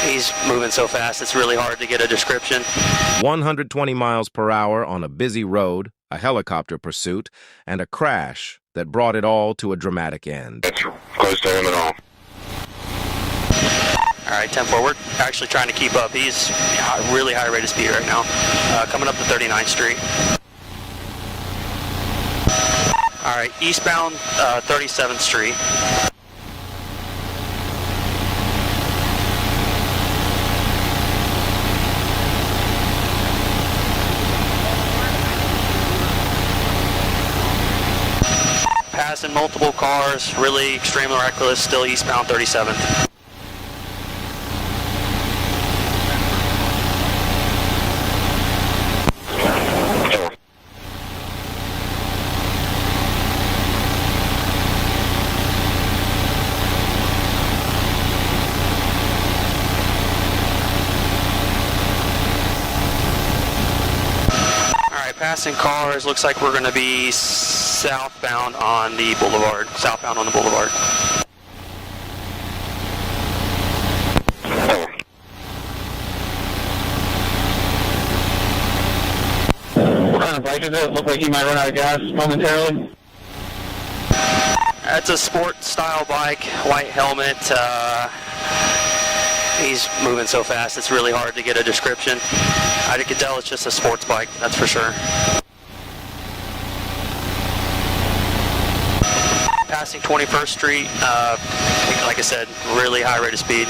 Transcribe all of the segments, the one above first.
He's moving so fast, it's really hard to get a description. 120 miles per hour on a busy road, a helicopter pursuit, and a crash that brought it all to a dramatic end. It's close to him at all. All right, 10 forward. Actually trying to keep up. He's really high rate of speed right now. Coming up to 39th Street. All right, eastbound 37th Street. Passing multiple cars, really extremely reckless, still eastbound 37th. Passing cars, looks like we're going to be southbound on the boulevard. Southbound on the boulevard. What kind of bike is it? Look like he might run out of gas momentarily. That's a sport style bike, white helmet. He's moving so fast, it's really hard to get a description. I can tell it's just a sports bike, that's for sure. Passing 21st Street, like I said, really high rate of speed.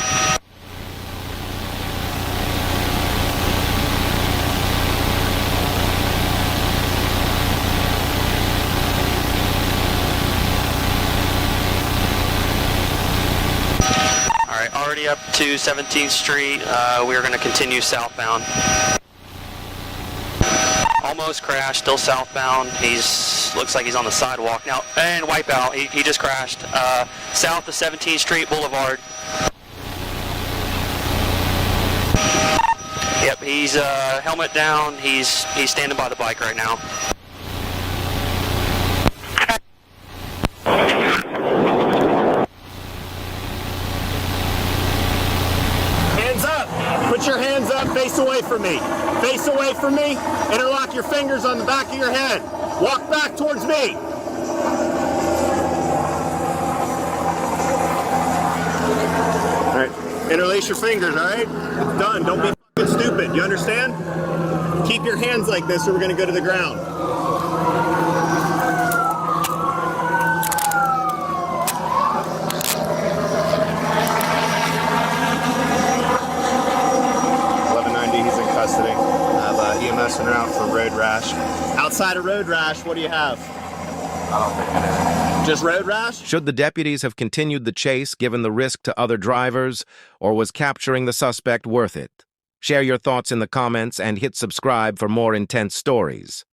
Already up to 17th Street. We are going to continue southbound. Almost crashed, still southbound. Looks like he's on the sidewalk now. And wipeout, he just crashed. South of 17th Street Boulevard. Yep, he's helmet down. He's standing by the bike right now. Put your hands up, face away from me. Face away from me. Interlock your fingers on the back of your head. Walk back towards me. All right, interlace your fingers, all right? It's done. Don't be fucking stupid. You understand? Keep your hands like this or we're going to go to the ground. EMS and route for road rash. Outside of road rash, what do you have? I don't think it is. Just road rash? Should the deputies have continued the chase given the risk to other drivers, or was capturing the suspect worth it? Share your thoughts in the comments and hit subscribe for more intense stories.